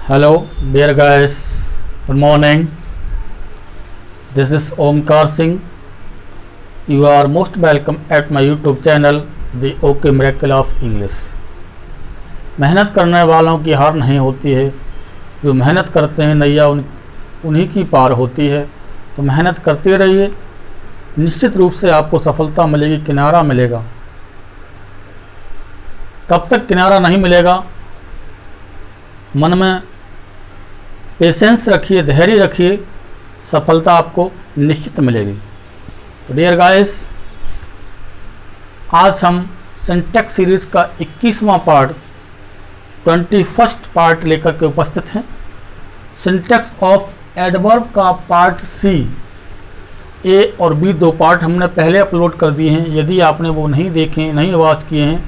Hello, dear guys. Good morning. This is Omkar Singh. You are most welcome at my YouTube channel, The OK Miracle of English. मेहनत करने वालों की हार नहीं होती है। जो मेहनत करते हैं नैया उन्हीं की पार होती है। तो मेहनत करते रहिए, निश्चित रूप से आपको सफलता मिलेगी, किनारा मिलेगा। कब तक किनारा नहीं मिलेगा, मन में पेशेंस रखिए, धैर्य रखिए, सफलता आपको निश्चित मिलेगी। तो डियर गाइस, आज हम सिंटैक्स सीरीज़ का 21वां पार्ट 21st पार्ट लेकर के उपस्थित हैं। सिंटैक्स ऑफ एडवर्ब का पार्ट सी, ए और बी दो पार्ट हमने पहले अपलोड कर दिए हैं। यदि आपने वो नहीं देखे, नहीं वॉच किए हैं,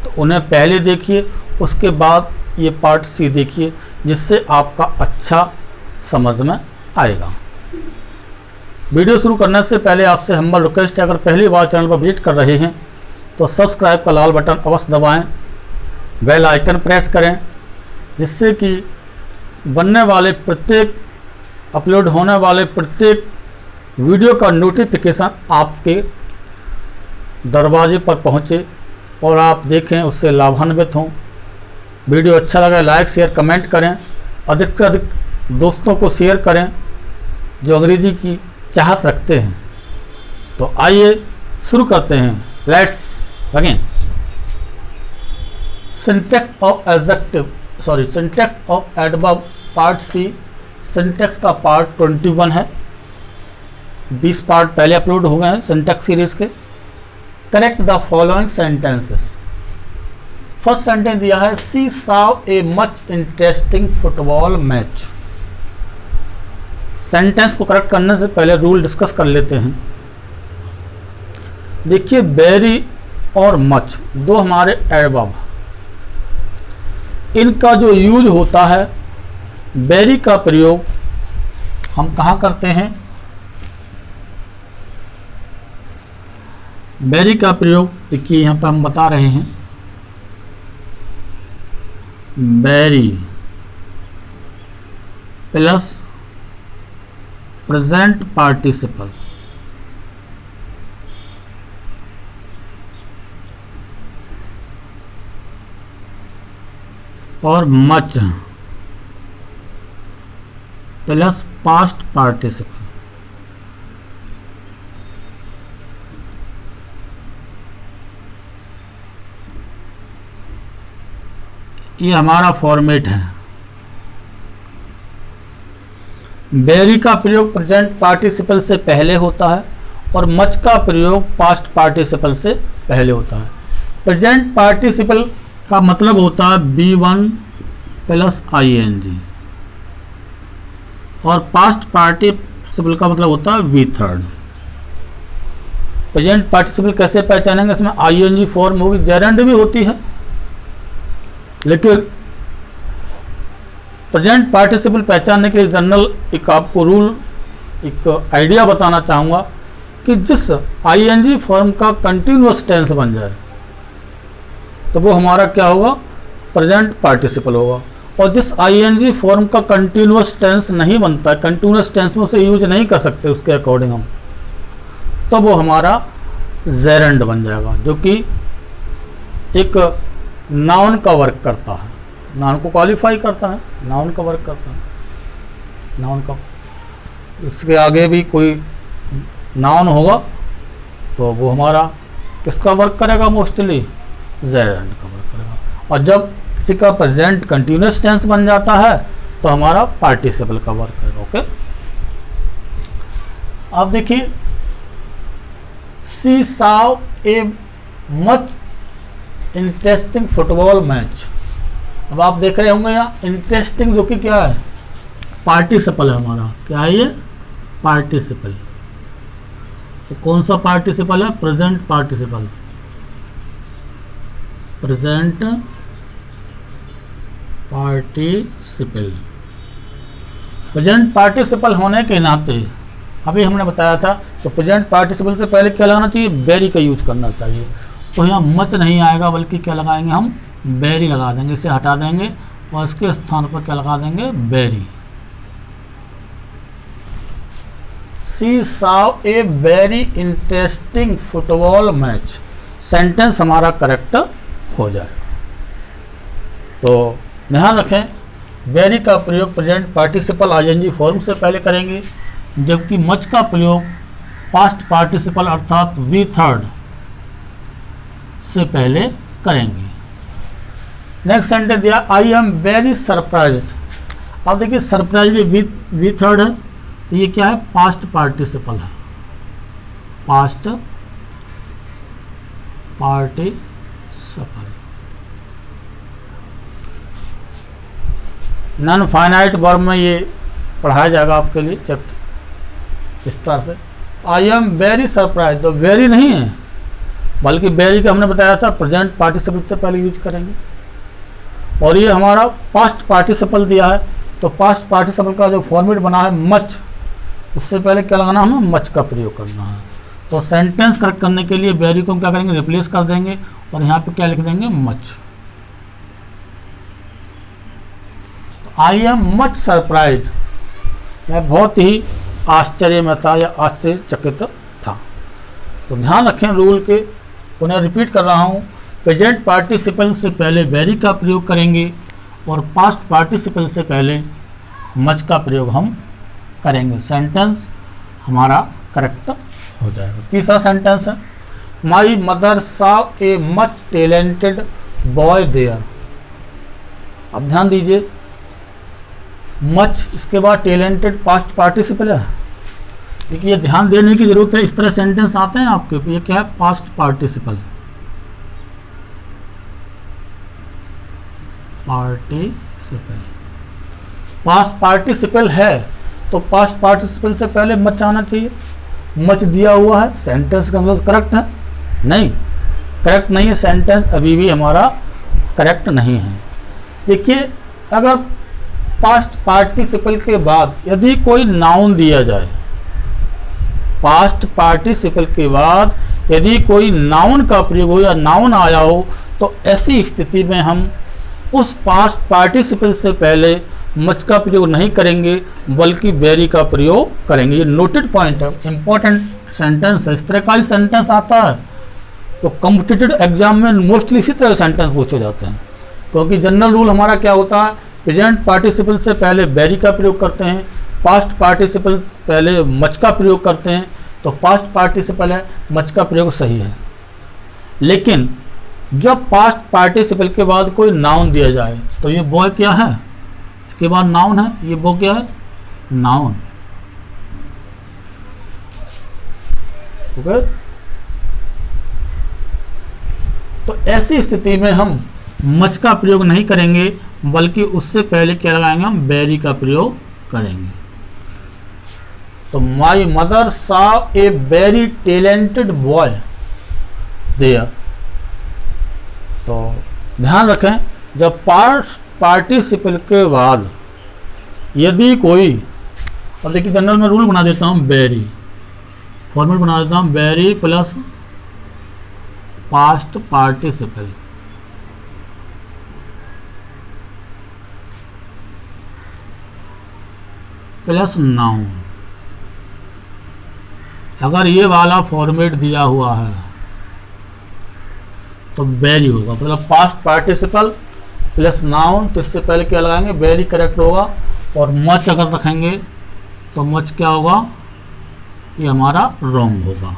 तो उन्हें पहले देखिए, उसके बाद ये पार्ट सी देखिए, जिससे आपका अच्छा समझ में आएगा। वीडियो शुरू करने से पहले आपसे हम्बल रिक्वेस्ट है, अगर पहली बार चैनल पर विजिट कर रहे हैं तो सब्सक्राइब का लाल बटन अवश्य दबाएं, बेल आइकन प्रेस करें, जिससे कि बनने वाले प्रत्येक अपलोड होने वाले प्रत्येक वीडियो का नोटिफिकेशन आपके दरवाजे पर पहुंचे और आप देखें, उससे लाभान्वित हों। वीडियो अच्छा लगा लाइक शेयर कमेंट करें, अधिक से अधिक दोस्तों को शेयर करें जो अंग्रेजी की चाहत रखते हैं। तो आइए शुरू करते हैं। Let's begin. Syntax of syntax of adverb part C. Syntax का पार्ट 21 है। 20 पार्ट पहले अपलोड हो गए हैं सिंटैक्स सीरीज के। Correct the following sentences. First sentence दिया है, she saw a much interesting football match. Sentence को करेक्ट करने से पहले रूल डिस्कस कर लेते हैं। देखिए, वेरी और मच दो हमारे एडवर्ब, इनका जो यूज होता है, वेरी का प्रयोग हम कहाँ करते हैं? वेरी का प्रयोग देखिए यहाँ पर हम बता रहे हैं, वेरी प्लस प्रेजेंट पार्टिसिपल और मच प्लस पास्ट पार्टिसिपल। ये हमारा फॉर्मेट है। वेरी का प्रयोग प्रेजेंट पार्टिसिपल से पहले होता है और मच का प्रयोग पास्ट पार्टिसिपल से पहले होता है। प्रेजेंट पार्टिसिपल का मतलब होता है B1 प्लस ING और पास्ट पार्टिसिपल का मतलब होता है V3। प्रेजेंट पार्टिसिपल कैसे पहचानेंगे? इसमें ING फॉर्म होगी, जेरेंड भी होती है, लेकिन प्रेजेंट पार्टिसिपल पहचानने के लिए जनरल एक आपको रूल, एक आइडिया बताना चाहूँगा कि जिस ING फॉर्म का कंटिन्यूअस टेंस बन जाए तो वो हमारा क्या होगा? प्रेजेंट पार्टिसिपल होगा। और जिस ING फॉर्म का कंटिन्यूअस टेंस नहीं बनता है, कंटिन्यूअस टेंस में उसे यूज नहीं कर सकते उसके अकॉर्डिंग हम, तो वो हमारा जेरेंड बन जाएगा, जो कि एक नाउन का वर्क करता है, नाउन को क्वालिफाई करता है, नाउन का वर्क करता है, नाउन का। इसके आगे भी कोई नाउन होगा तो वो हमारा किसका वर्क करेगा? मोस्टली जेरेंड का वर्क करेगा। और जब किसी का प्रेजेंट कंटिन्यूअस टेंस बन जाता है तो हमारा पार्टिसिपल का वर्क करेगा। ओके, अब देखिए, she saw a much interesting football match. अब आप देख रहे होंगे यहाँ इंटरेस्टिंग, जो कि क्या है? पार्टिसिपल है हमारा। क्या है ये? पार्टिसिपल। तो कौन सा पार्टिसिपल है? Present participle. Present participle. Present participle होने के नाते अभी हमने बताया था, तो प्रेजेंट पार्टिसिपल से पहले क्या लगाना चाहिए? वेरी का यूज करना चाहिए। तो यहाँ मच नहीं आएगा, बल्कि क्या लगाएंगे हम? वेरी लगा देंगे, इसे हटा देंगे और इसके स्थान पर क्या लगा देंगे, very. She saw a very interesting football match, sentence हमारा करेक्ट हो जाएगा। तो ध्यान रखें, वेरी का प्रयोग प्रेजेंट पार्टिसिपल आईएनजी फॉर्म से पहले करेंगे, जबकि मच का प्रयोग पास्ट पार्टिसिपल अर्थात वी थर्ड से पहले करेंगे। नेक्स्ट सेंटेंस दिया, आई एम वेरी सरप्राइज्ड। अब देखिए सरप्राइज वी थर्ड है, तो ये क्या है, पास्ट पार्टिसिपल है, past participle. Non finite verb में ये पढ़ाया जाएगा आपके लिए चैप्टर विस्तार से। आई एम वेरी सरप्राइज, तो वेरी नहीं है, बल्कि वेरी का हमने बताया था प्रेजेंट पार्टिसिपल से पहले यूज करेंगे। और ये हमारा पास्ट पार्टिसिपल दिया है, तो पास्ट पार्टिसिपल का जो फॉर्मेट बना है मच, उससे पहले क्या लगाना, हमें मच का प्रयोग करना है। तो सेंटेंस करेक्ट करने के लिए वेरी को हम क्या करेंगे, रिप्लेस कर देंगे और यहाँ पे क्या लिख देंगे, much. I am much surprise, मैं बहुत ही आश्चर्य में था या आश्चर्यचकित था। तो ध्यान रखें रूल के, उन्हें रिपीट कर रहा हूँ, प्रेजेंट पार्टिसिपल से पहले वेरी का प्रयोग करेंगे और पास्ट पार्टिसिपल से पहले मच का प्रयोग हम करेंगे, सेंटेंस हमारा करेक्ट हो जाएगा। तीसरा सेंटेंस है, my mother saw a much talented boy there. अब ध्यान दीजिए, मच इसके बाद टैलेंटेड पास्ट पार्टिसिपल है। देखिए ध्यान देने की जरूरत है, इस तरह सेंटेंस आते हैं आपके, ये क्या है, पास्ट पार्टिसिपल, पास्ट पार्टिसिपल है, तो पास्ट पार्टिसिपल से पहले मच आना चाहिए। मच दिया हुआ है, सेंटेंस का मतलब करेक्ट है, नहीं करेक्ट नहीं है, सेंटेंस अभी भी हमारा करेक्ट नहीं है। देखिए अगर पास्ट पार्टिसिपल के बाद यदि कोई नाउन दिया जाए, पास्ट पार्टिसिपल के बाद यदि कोई नाउन का प्रयोग हो या नाउन आया हो, तो ऐसी स्थिति में हम उस पास्ट पार्टिसिपल से पहले मच का प्रयोग नहीं करेंगे, बल्कि वेरी का प्रयोग करेंगे। ये नोटेड पॉइंट है, इंपॉर्टेंट सेंटेंस है। इस तरह का ही सेंटेंस आता है तो कॉम्पिटिटिव एग्जाम में मोस्टली इसी तरह के सेंटेंस पूछे जाते हैं, क्योंकि जनरल रूल हमारा क्या होता है, प्रेजेंट पार्टिसिपल से पहले वेरी का प्रयोग करते हैं, पास्ट पार्टिसिपल पहले मच का प्रयोग करते हैं, तो पास्ट पार्टिसिपल है, मच का प्रयोग सही है। लेकिन जब पास्ट पार्टिसिपल के बाद कोई नाउन दिया जाए, तो ये बॉय क्या है, इसके बाद नाउन है, ये वो क्या है, नाउन। ओके, तो ऐसी स्थिति में हम मच का प्रयोग नहीं करेंगे, बल्कि उससे पहले क्या लगाएंगे, हम वेरी का प्रयोग करेंगे। तो my mother saw a very talented boy there. तो ध्यान रखें, जब पार्टिसिपल के बाद यदि कोई, अब देखिए जनरल में रूल बना देता हूँ, वेरी फॉर्मेट बना देता हूँ, very plus past participle plus noun. अगर ये वाला फॉर्मेट दिया हुआ है तो वेरी होगा, मतलब पास्ट पार्टिसिपल प्लस नाउन, तो इससे पहले क्या लगाएंगे, वेरी करेक्ट होगा। और मच अगर रखेंगे तो मच क्या होगा, ये हमारा रॉन्ग होगा।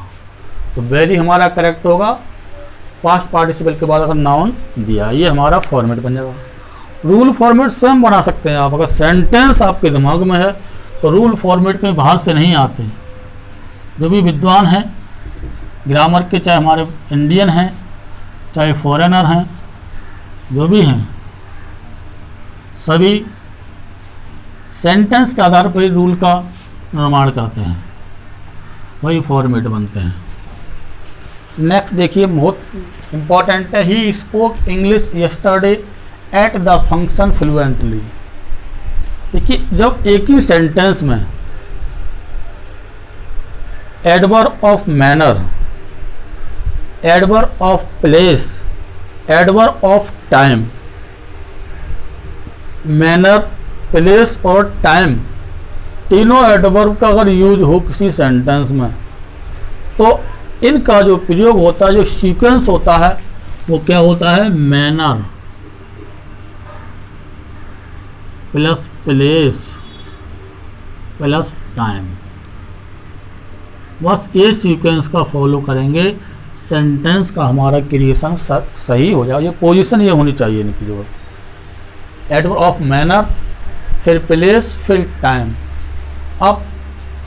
तो वेरी हमारा करेक्ट होगा, पास्ट पार्टिसिपल के बाद अगर नाउन दिया, ये हमारा फॉर्मेट बन जाएगा। रूल फॉर्मेट स्वयं बना सकते हैं आप, अगर सेंटेंस आपके दिमाग में है तो रूल फॉर्मेट में बाहर से नहीं आते। जो भी विद्वान हैं ग्रामर के, चाहे हमारे इंडियन हैं चाहे फॉरेनर हैं, जो भी हैं, सभी सेंटेंस के आधार पर रूल का निर्माण करते हैं, वही फॉर्मेट बनते हैं। नेक्स्ट देखिए, बहुत इंपॉर्टेंट है, he spoke English yesterday at the function fluently. देखिए जब एक ही सेंटेंस में adverb of manner, adverb of place, adverb of time manner, place और टाइम तीनों एडवर्ब का अगर यूज हो किसी सेंटेंस में तो इनका जो प्रयोग होता है, जो सीक्वेंस होता है, वो क्या होता है? Manner plus place plus time. बस ये सीक्वेंस का फॉलो करेंगे, सेंटेंस का हमारा क्रिएशन सही हो जाए। ये पोजीशन ये होनी चाहिए इनकी, जो एडवर्ब ऑफ मैनर, फिर प्लेस, फिर टाइम। अब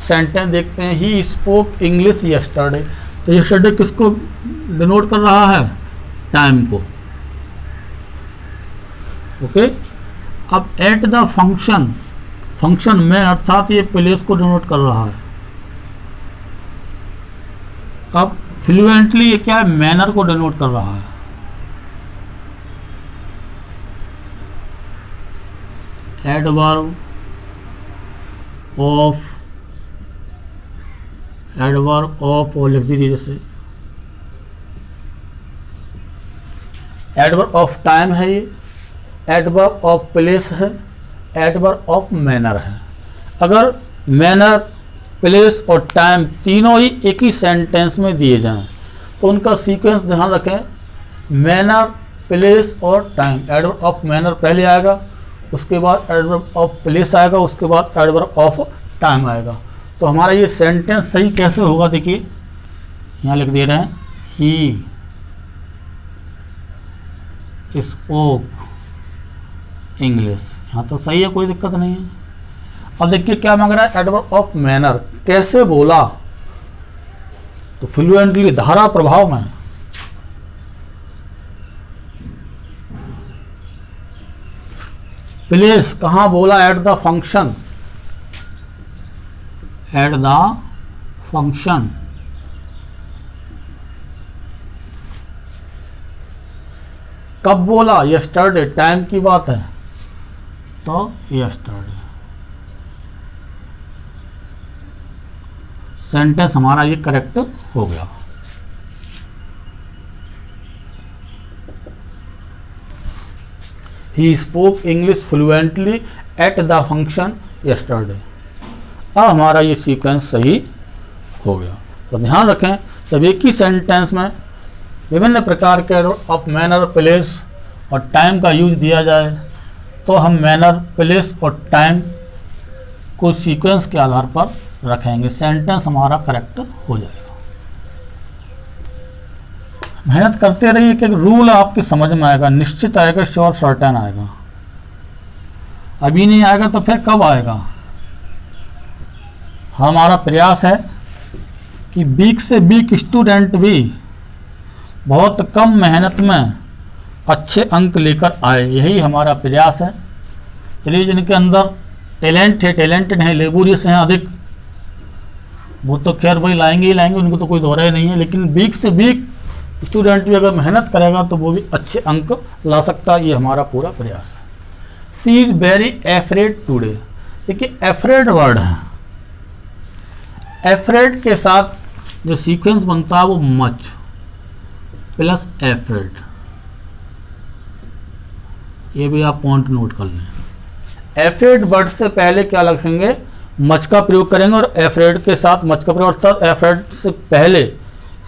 सेंटेंस देखते हैं, ही स्पोक इंग्लिश यस्टरडे। तो यस्टरडे किसको डिनोट कर रहा है? टाइम को। ओके। अब एट द फंक्शन, फंक्शन में अर्थात ये प्लेस को डिनोट कर रहा है। अब फ्लुएंटली ये क्या है? मैनर को डिनोट कर रहा है। एडवर्ब ऑफ और लिख दीजिए, जैसे एडवर्ब ऑफ टाइम है, ये एडवर्ब ऑफ प्लेस है, एडवर्ब ऑफ मैनर है। अगर मैनर, प्लेस और टाइम तीनों ही एक ही सेंटेंस में दिए जाएं तो उनका सीक्वेंस ध्यान रखें, मैनर, प्लेस और टाइम। एडवर्ब ऑफ मैनर पहले आएगा, उसके बाद एडवर्ब ऑफ प्लेस आएगा, उसके बाद एडवर्ब ऑफ टाइम आएगा। तो हमारा ये सेंटेंस सही कैसे होगा? देखिए यहाँ लिख दे रहे हैं, ही स्पोक इंग्लिश। यहाँ तो सही है, कोई दिक्कत नहीं है। अब देखिए क्या मांग रहा है? एडवर्ब ऑफ मैनर, कैसे बोला? तो फ्लुएंटली, धारा प्रभाव में। प्लेस, कहाँ बोला? At the function, at the function. कब बोला? यस्टरडे, टाइम की बात है तो यस्टरडे। सेंटेंस हमारा ये करेक्ट हो गया। He spoke English fluently at the function yesterday. अब हमारा ये सीक्वेंस सही हो गया। तो ध्यान रखें, जब एक ही सेंटेंस में विभिन्न प्रकार के ऑफ मैनर, प्लेस और टाइम का यूज दिया जाए तो हम मैनर, प्लेस और टाइम को सीक्वेंस के आधार पर रखेंगे, सेंटेंस हमारा करेक्ट हो जाएगा। मेहनत करते रहिए कि रूल आपके समझ में आएगा, निश्चित आएगा, श्योर सर्टेन आएगा। अभी नहीं आएगा तो फिर कब आएगा? हमारा प्रयास है कि वीक से वीक स्टूडेंट भी बहुत कम मेहनत में अच्छे अंक लेकर आए, यही हमारा प्रयास है। चलिए, जिनके अंदर टैलेंट है, टैलेंटेड है, लेबोरियस हैं अधिक, वो तो खैर भाई लाएंगे ही लाएंगे, उनको तो कोई दोहरा ही नहीं है। लेकिन वीक से वीक स्टूडेंट भी अगर मेहनत करेगा तो वो भी अच्छे अंक ला सकता है, ये हमारा पूरा प्रयास है। सी इज वेरी एफ्रेड टूडे। देखिए, एफ्रेड वर्ड है, एफ्रेड के साथ जो सीक्वेंस बनता है वो मच प्लस एफ्रेड। ये भी आप पॉइंट नोट कर लें। एफ्रेड वर्ड से पहले क्या लिखेंगे? मच का प्रयोग करेंगे, और एफ्रेड के साथ मच का प्रयोग, अर्थात एफ्रेड से पहले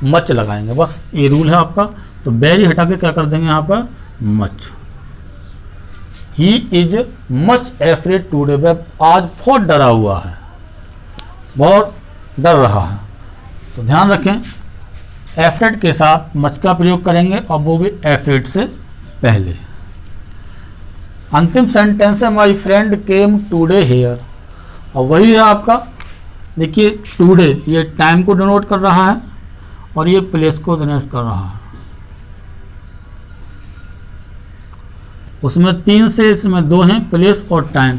मच लगाएंगे। बस ये रूल है आपका। तो वेरी हटा के क्या कर देंगे यहाँ पर? Much. He is much afraid today. वह आज बहुत डरा हुआ है, बहुत डर रहा है। तो ध्यान रखें, एफ्रेड के साथ मच का प्रयोग करेंगे और वो भी एफ्रेड से पहले। अंतिम सेंटेंस है my friend came today here, और वही है आपका। देखिए, टूडे ये टाइम को डिनोट कर रहा है और ये प्लेस को डिनोट कर रहा है। उसमें 3 से इसमें 2 हैं, प्लेस और टाइम।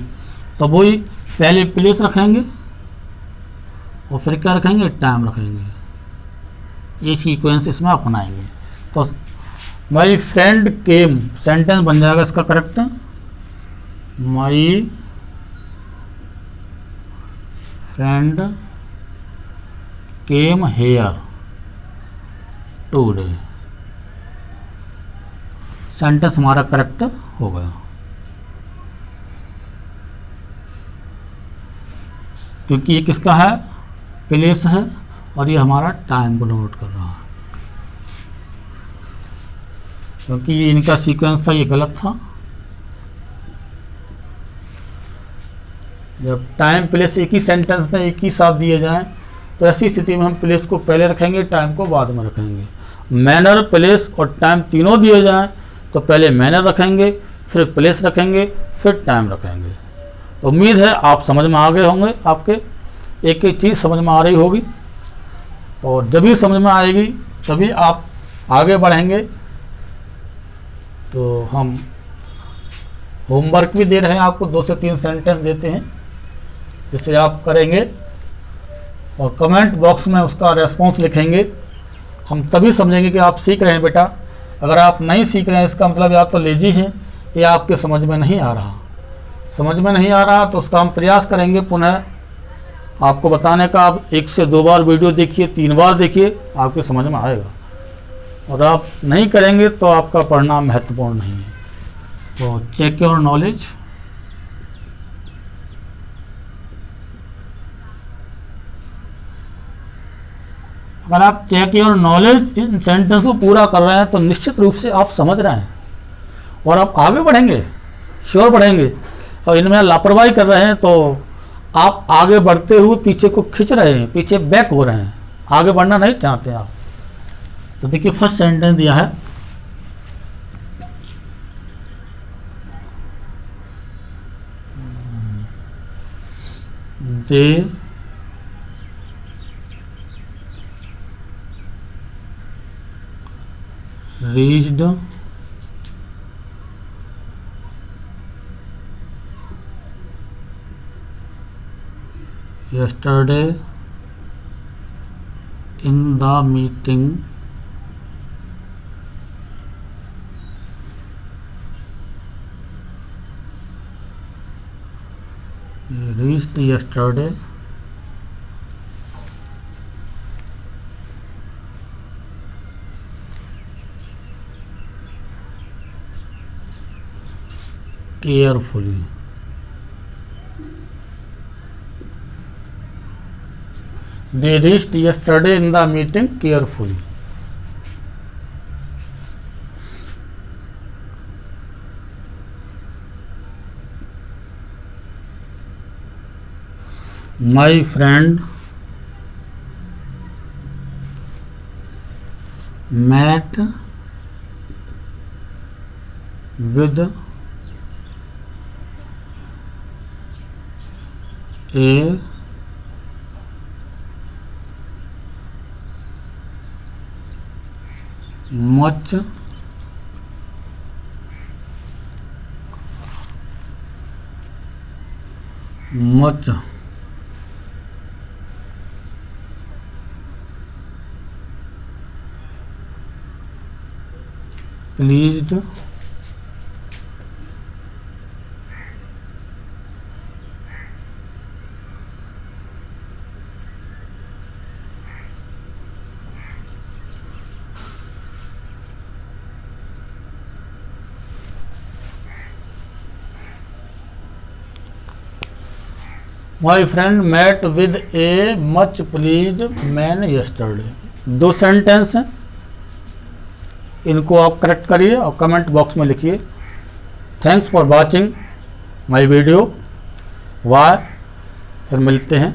तो वही पहले प्लेस रखेंगे और फिर क्या रखेंगे? टाइम रखेंगे। ये सीक्वेंस इसमें अपनाएंगे। तो माई फ्रेंड केम सेंटेंस बन जाएगा इसका correct. My friend came here today. Sentence हमारा करेक्ट हो गया। क्योंकि ये किसका है, प्लेस है, और ये हमारा टाइम को नोट कर रहा है, क्योंकि ये इनका सीक्वेंस था, ये गलत था। जब टाइम प्लेस एक ही सेंटेंस में एक ही साथ दिए जाएं तो ऐसी स्थिति में हम प्लेस को पहले रखेंगे, टाइम को बाद में रखेंगे। मैनर, प्लेस और टाइम तीनों दिए जाएं तो पहले मैनर रखेंगे, फिर प्लेस रखेंगे, फिर टाइम रखेंगे। तो उम्मीद है आप समझ में आ गए होंगे, आपके एक एक चीज़ समझ में आ रही होगी, और जब भी समझ में आएगी तभी आप आगे बढ़ेंगे। तो हम होमवर्क भी दे रहे हैं आपको, 2 से 3 सेंटेंस देते हैं जिसे आप करेंगे और कमेंट बॉक्स में उसका रेस्पॉन्स लिखेंगे। हम तभी समझेंगे कि आप सीख रहे हैं बेटा। अगर आप नहीं सीख रहे हैं इसका मतलब या तो लेजी हैं या आपके समझ में नहीं आ रहा। समझ में नहीं आ रहा तो उसका हम प्रयास करेंगे पुनः आपको बताने का। आप 1 से 2 बार वीडियो देखिए, 3 बार देखिए, आपके समझ में आएगा। और आप नहीं करेंगे तो आपका पढ़ना महत्वपूर्ण नहीं है। तो चेक योर नॉलेज। अगर आप चेक योर नॉलेज इन सेंटेंस को पूरा कर रहे हैं तो निश्चित रूप से आप समझ रहे हैं और आप आगे बढ़ेंगे, श्योर बढ़ेंगे। और इनमें लापरवाही कर रहे हैं तो आप आगे बढ़ते हुए पीछे को खींच रहे हैं, पीछे बैक हो रहे हैं, आगे बढ़ना नहीं चाहते आप। तो देखिए फर्स्ट सेंटेंस दिया है, दे reached yesterday in the meeting reached yesterday carefully. They reached yesterday in the meeting carefully. My friend met with a much pleased My friend met with a much pleased man yesterday. 2 sentence हैं, इनको आप correct करिए और comment box में लिखिए। Thanks for watching my video. Bye, फिर मिलते हैं।